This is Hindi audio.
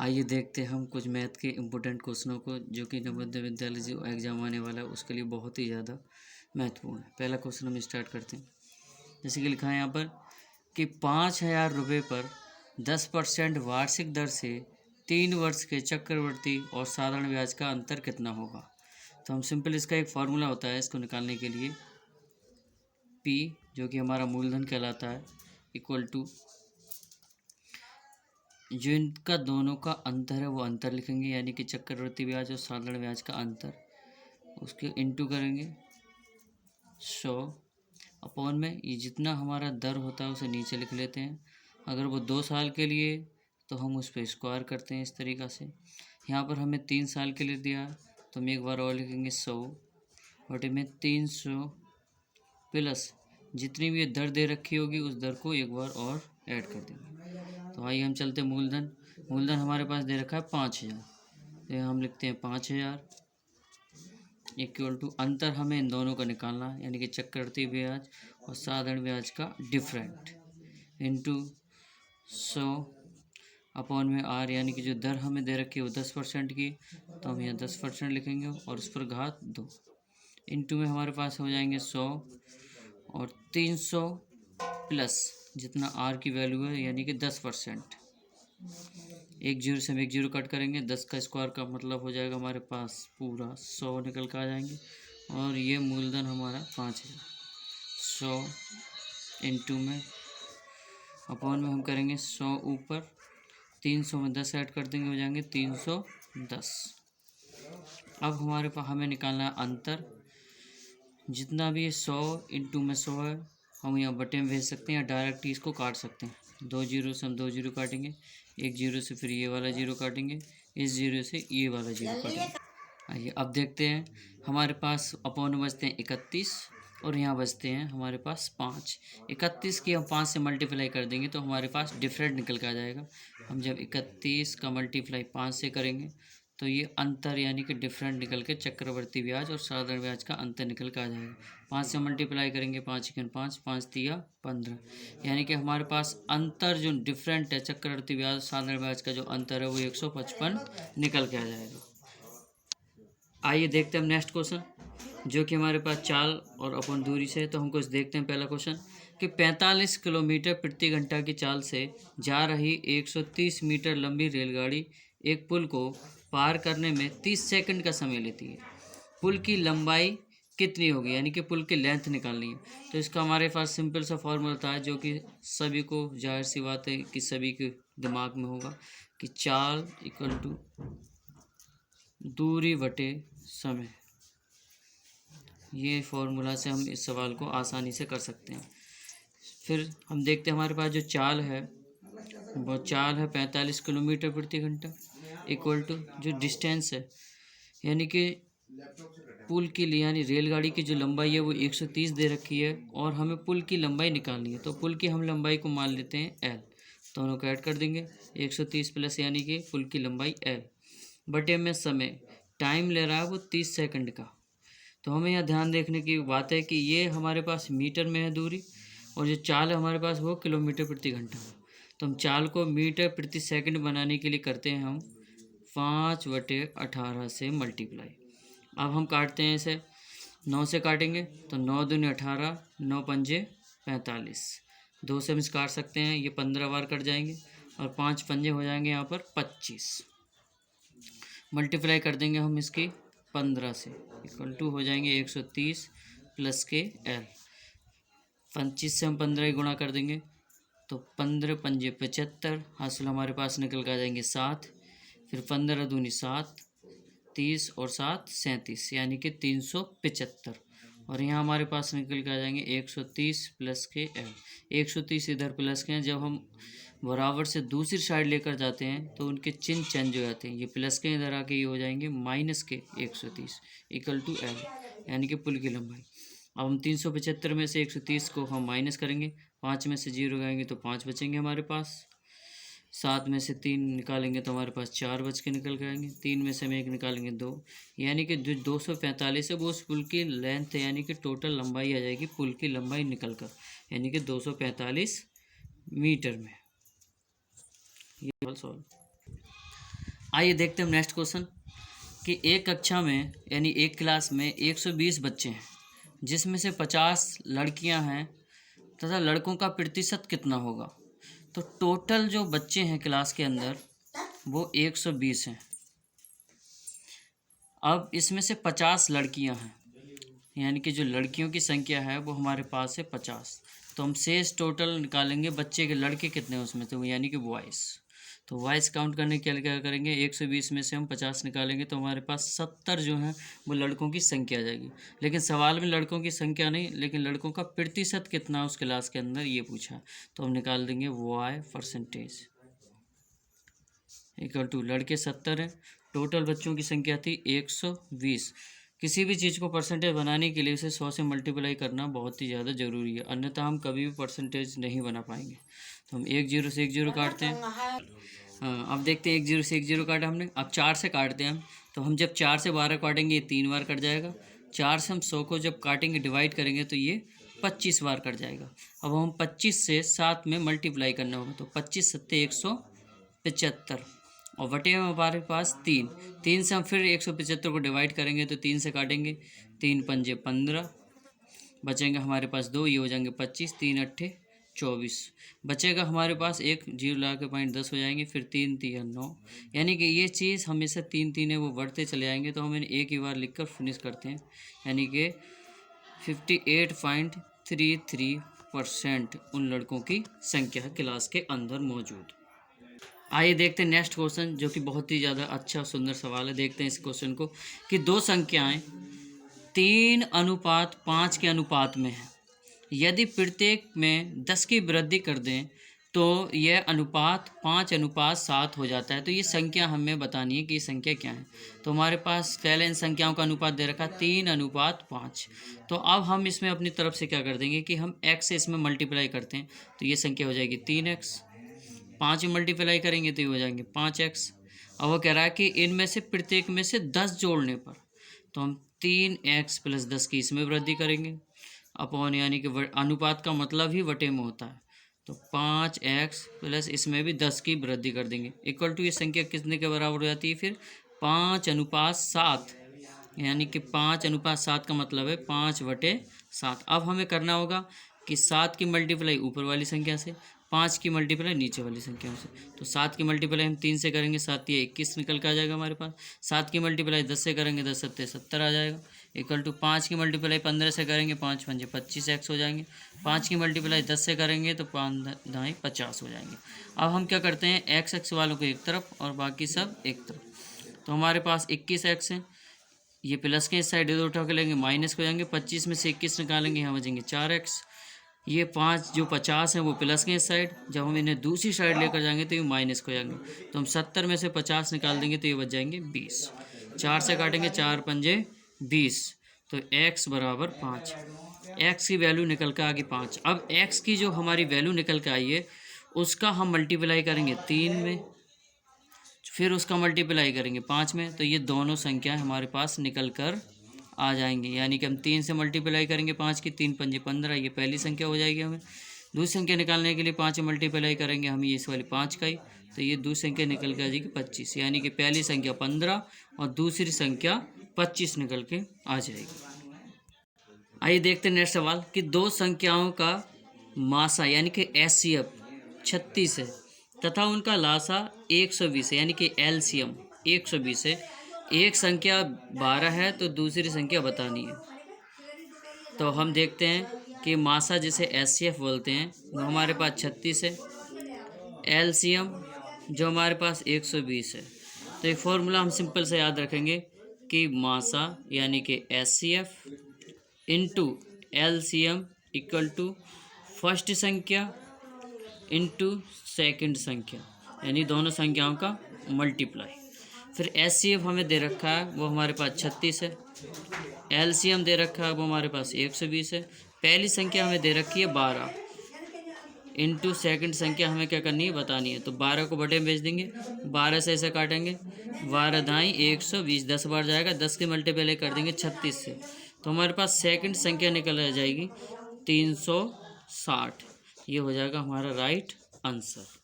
आइए देखते हैं हम कुछ मैथ के इम्पोर्टेंट क्वेश्चनों को, जो कि नवोदय विद्यालय जो एग्जाम आने वाला है उसके लिए बहुत ही ज़्यादा महत्वपूर्ण है। पहला क्वेश्चन हम स्टार्ट करते हैं। जैसे कि लिखा है यहाँ पर कि 5,000 रुपये पर 10% वार्षिक दर से 3 वर्ष के चक्रवृद्धि और साधारण ब्याज का अंतर कितना होगा। तो हम सिंपल इसका एक फार्मूला होता है इसको निकालने के लिए, P जो कि हमारा मूलधन कहलाता है, इक्वल टू जो इनका दोनों का अंतर है वो अंतर लिखेंगे, यानी कि चक्रवृद्धि ब्याज और साधारण ब्याज का अंतर, उसके इनटू करेंगे 100 अपॉन में ये जितना हमारा दर होता है उसे नीचे लिख लेते हैं। अगर वो 2 साल के लिए तो हम उस पर स्क्वायर करते हैं इस तरीक़ा से। यहाँ पर हमें 3 साल के लिए दिया है तो हम एक बार और लिखेंगे 100 बटे में 300 प्लस जितनी भी ये दर दे रखी होगी उस दर को एक बार और ऐड कर देंगे। तो आइए हम चलते हैं मूलधन हमारे पास दे रखा है 5,000, तो हम लिखते हैं 5,000 इक्वल टू अंतर हमें इन दोनों का निकालना है, यानी कि चक्रवृद्धि ब्याज और साधारण ब्याज का डिफरेंट, इनटू 100 अपॉन में आर, यानी कि जो दर हमें दे रखी है वो 10% की, तो हम यहाँ 10% लिखेंगे और उस पर घात 2, इनटू में हमारे पास हो जाएंगे 100 और 300 प्लस जितना आर की वैल्यू है यानी कि 10%। एक जीरो से हम एक जीरो कट करेंगे, 10 का स्क्वायर का मतलब हो जाएगा हमारे पास पूरा 100 निकल कर आ जाएंगे। और ये मूलधन हमारा 5,000, 100 इनटू में अपॉन में हम करेंगे 100 ऊपर 300 में 10 ऐड कर देंगे, हो जाएंगे 310। अब हमारे पास हमें निकालना है अंतर, जितना भी 100 इंटू में 100 है हम यहाँ बटे में भेज सकते हैं या डायरेक्ट इसको काट सकते हैं। 2 जीरो से हम 2 जीरो काटेंगे, एक जीरो से फिर ये वाला जीरो काटेंगे, इस जीरो से ये वाला जीरो काटेंगे। आइए अब देखते हैं, हमारे पास अपॉन बचते हैं 31 और यहाँ बचते हैं हमारे पास 5। 31 की हम 5 से मल्टीप्लाई कर देंगे तो हमारे पास डिफरेंट निकल कर आ जाएगा। हम जब 31 का मल्टीप्लाई 5 से करेंगे तो ये अंतर यानी कि डिफरेंट निकल के चक्रवृद्धि ब्याज और साधारण ब्याज का अंतर निकल कर आ जाएगा। 5 से मल्टीप्लाई करेंगे, 5 × 5, 5 तिया 15, यानी कि हमारे पास अंतर जो डिफरेंट है चक्रवृद्धि ब्याज साधारण ब्याज का जो अंतर है वो 155 निकल के आ जाएगा। आइए देखते हैं हम नेक्स्ट क्वेश्चन, जो कि हमारे पास चाल और अपन दूरी से है। तो हम कुछ देखते हैं। पहला क्वेश्चन कि 45 किलोमीटर प्रति घंटा की चाल से जा रही 130 मीटर लंबी रेलगाड़ी एक पुल को पार करने में 30 सेकंड का समय लेती है। पुल की लंबाई कितनी होगी, यानी कि पुल की लेंथ निकालनी है। तो इसका हमारे पास सिंपल सा फॉर्मूला होता है, जो कि सभी को जाहिर सी बात है कि सभी के दिमाग में होगा, कि चाल इक्वल टू दूरी बटे समय। ये फॉर्मूला से हम इस सवाल को आसानी से कर सकते हैं। फिर हम देखते हैं हमारे पास जो चाल है वो चाल है 45 किलोमीटर प्रति घंटा इक्वल टू जो डिस्टेंस है, यानी कि पुल की यानी रेलगाड़ी की जो लंबाई है वो 130 दे रखी है और हमें पुल की लंबाई निकालनी है। तो पुल की हम लंबाई को मान लेते हैं L, दोनों को ऐड कर देंगे 130 प्लस यानी कि पुल की लंबाई L बटे में समय, टाइम ले रहा है वो 30 सेकंड का। तो हमें यहाँ ध्यान देखने की बात है कि ये हमारे पास मीटर में है दूरी और जो चाल है हमारे पास वो किलोमीटर प्रति घंटा है। तो हम चाल को मीटर प्रति सेकंड बनाने के लिए करते हैं हम 5/18 से मल्टीप्लाई। अब हम काटते हैं इसे, 9 से काटेंगे तो 9 दूनी 18, 9 पंजे 45, 2 से हम इसे काट सकते हैं, ये 15 बार कट जाएंगे और 5 पंजे हो जाएंगे यहाँ पर 25। मल्टीप्लाई कर देंगे हम इसकी 15 से, इक्वल टू हो जाएंगे 130 प्लस के L। 25 से हम 15 ही गुणा कर देंगे तो 15 पंजे 75, हासिल हमारे पास निकल कर आ जाएंगे 7, फिर 15 दूनी 7, 30 और 7 37, यानी कि 375। और यहाँ हमारे पास निकल कर आ जाएंगे 130 प्लस के L। 130 इधर प्लस के हैं, जब हम बराबर से दूसरी साइड लेकर जाते हैं तो उनके चिन्ह चेंज हो जाते हैं, ये प्लस के इधर आके ये हो जाएंगे माइनस के 130 इक्वल टू L, यानी कि पुल की लंबाई। अब हम 375 में से 130 को हम माइनस करेंगे, 5 में से 0 गएंगे तो 5 बचेंगे हमारे पास, 7 में से 3 निकालेंगे तो हमारे पास 4 बच के निकल जाएंगे, 3 में से हम 1 निकालेंगे 2, यानी कि जो 245 है वो उस पुल की लेंथ है, यानी कि टोटल लंबाई आ जाएगी पुल की लंबाई निकल कर, यानी कि 245 मीटर में। ये सॉल्व। आइए देखते हैं नेक्स्ट क्वेश्चन कि एक कक्षा में यानी एक क्लास में 120 बच्चे हैं, जिसमें से 50 लड़कियां हैं तथा लड़कों का प्रतिशत कितना होगा। तो टोटल जो बच्चे हैं क्लास के अंदर वो 120 हैं। अब इसमें से 50 लड़कियां हैं, यानी कि जो लड़कियों की संख्या है वो हमारे पास है 50। तो हम शेष टोटल निकालेंगे, बच्चे के लड़के कितने हैं उसमें, तो यानी कि वॉइस। तो वॉइस काउंट करने के लिए क्या करेंगे, 120 में से हम 50 निकालेंगे तो हमारे पास 70 जो हैं वो लड़कों की संख्या आ जाएगी। लेकिन सवाल में लड़कों की संख्या नहीं, लेकिन लड़कों का प्रतिशत कितना उस क्लास के अंदर ये पूछा। तो हम निकाल देंगे वाई परसेंटेज इक्वल टू लड़के 70 हैं, टोटल बच्चों की संख्या थी 120। किसी भी चीज़ को परसेंटेज बनाने के लिए उसे 100 से मल्टीप्लाई करना बहुत ही ज़्यादा ज़रूरी है, अन्यथा हम कभी भी परसेंटेज नहीं बना पाएंगे। तो हम 1 0 से 1 0 काटते हैं। हाँ, अब देखते हैं 1 0 से 1 0 काटा हमने। अब 4 से काटते हैं हम। तो हम जब 4 से 12 काटेंगे ये 3 बार कट जाएगा। 4 से हम 100 को जब काटेंगे डिवाइड करेंगे तो ये 25 बार कट जाएगा। अब हम 25 से 7 में मल्टीप्लाई करना होगा, तो 25 सत्ते 175 और बटे में हमारे पास 3 से हम फिर 175 को डिवाइड करेंगे तो 3 से काटेंगे, 3 पंजे 15, बचेंगे हमारे पास 2, ये हो जाएंगे 25, 3 अट्ठे 24, बचेगा हमारे पास 1, 0 लगा के पॉइंट 10 हो जाएंगे, फिर 3 3 9, यानी कि ये चीज़ हमेशा 3 3 है वो बढ़ते चले जाएंगे। तो हम इन्हें एक ही बार लिखकर फिनिश करते हैं, यानी कि 58.33% उन लड़कों की संख्या है क्लास के अंदर मौजूद। आइए देखते हैं नेक्स्ट क्वेश्चन, जो कि बहुत ही ज़्यादा अच्छा सुंदर सवाल है। देखते हैं इस क्वेश्चन को कि दो संख्याएं 3:5 के अनुपात में है, यदि प्रत्येक में 10 की वृद्धि कर दें तो यह अनुपात 5:7 हो जाता है। तो ये संख्या हमें बतानी है कि ये संख्या क्या है। तो हमारे पास पहले इन संख्याओं का अनुपात दे रखा 3:5। तो अब हम इसमें अपनी तरफ से क्या कर देंगे कि हम x से इसमें मल्टीप्लाई करते हैं, तो ये संख्या हो जाएगी 3x। 5 में मल्टीप्लाई करेंगे तो ये हो जाएंगे 5x। अब वो कह रहा है कि इनमें से प्रत्येक में से 10 जोड़ने पर, तो हम 3x + 10 की इसमें वृद्धि करेंगे अपॉन, यानी कि अनुपात का मतलब ही वटे में होता है, तो 5x + इसमें भी 10 की वृद्धि कर देंगे इक्वल टू ये संख्या कितने के बराबर हो जाती है फिर 5:7, यानी कि 5:7 का मतलब है 5/7। अब हमें करना होगा कि 7 की मल्टीप्लाई ऊपर वाली संख्या से, 5 की मल्टीप्लाई नीचे वाली संख्याओं से। तो 7 की मल्टीप्लाई हम 3 से करेंगे, 7 या 21 निकल के आ जाएगा हमारे पास। 7 की मल्टीप्लाई 10 से करेंगे, 10 सत्ते 70 आ जाएगा इक्वल टू 5 की मल्टीप्लाई 15 से करेंगे, 5 पंजे 25x हो जाएंगे। 5 की मल्टीप्लाई 10 से करेंगे तो 5 दाएँ 50 हो जाएंगे। अब हम क्या करते हैं, x वालों को एक तरफ और बाकी सब एक तरफ। तो हमारे पास 21x है, ये प्लस के इस साइड इधर उठा के लेंगे माइनस हो जाएंगे, 25 में से 21 निकालेंगे, यहाँ बचेंगे 4x। ये 5 जो 50 हैं वो प्लस के इस साइड, जब हम इन्हें दूसरी साइड लेकर जाएंगे तो ये माइनस हो जाएंगे। तो हम 70 में से 50 निकाल देंगे तो ये बच जाएंगे 20। 4 से काटेंगे, 4 पंजे 20, तो x बराबर 5। x की वैल्यू निकल कर आ गई 5। अब x की जो हमारी वैल्यू निकल कर आई है उसका हम मल्टीप्लाई करेंगे 3 में, फिर उसका मल्टीप्लाई करेंगे 5 में, तो ये दोनों संख्याएं हमारे पास निकल कर आ जाएंगे। यानी कि हम 3 से मल्टीप्लाई करेंगे 5 की, 3 पंजे 15, ये पहली संख्या हो जाएगी। हमें दूसरी संख्या निकालने के लिए 5 से मल्टीप्लाई करेंगे हम ये इस वाली 5 का ही, तो ये दूसरी संख्या निकल के आ जाएगी 25, यानी कि पहली संख्या 15 और दूसरी संख्या 25 निकल के आ जाएगी। आइए देखते हैं नेक्स्ट सवाल कि दो संख्याओं का मासा यानी कि HCF 36 है तथा उनका लासा 120 है, यानी कि LCM 120 है। एक संख्या 12 है तो दूसरी संख्या बतानी है। तो हम देखते हैं कि मासा जिसे HCF बोलते हैं वो हमारे पास 36 है, LCM जो हमारे पास 120 है। तो एक फॉर्मूला हम सिंपल से याद रखेंगे कि मासा यानी कि HCF into LCM equal to first संख्या इंटू सेकंड संख्या, यानी दोनों संख्याओं का मल्टीप्लाई। फिर HCF हमें दे रखा है वो हमारे पास 36 है, LCM दे रखा है वो हमारे पास 120 है। पहली संख्या हमें दे रखी है 12 इंटू सेकंड संख्या हमें क्या करनी है बतानी है। तो 12 को बटे में भेज देंगे, 12 से ऐसे काटेंगे, 12 दाई 120, 10 बार जाएगा, 10 की मल्टीप्लाई कर देंगे 36 से, तो हमारे पास सेकंड संख्या निकल आ जाएगी 360। ये हो जाएगा हमारा राइट आंसर।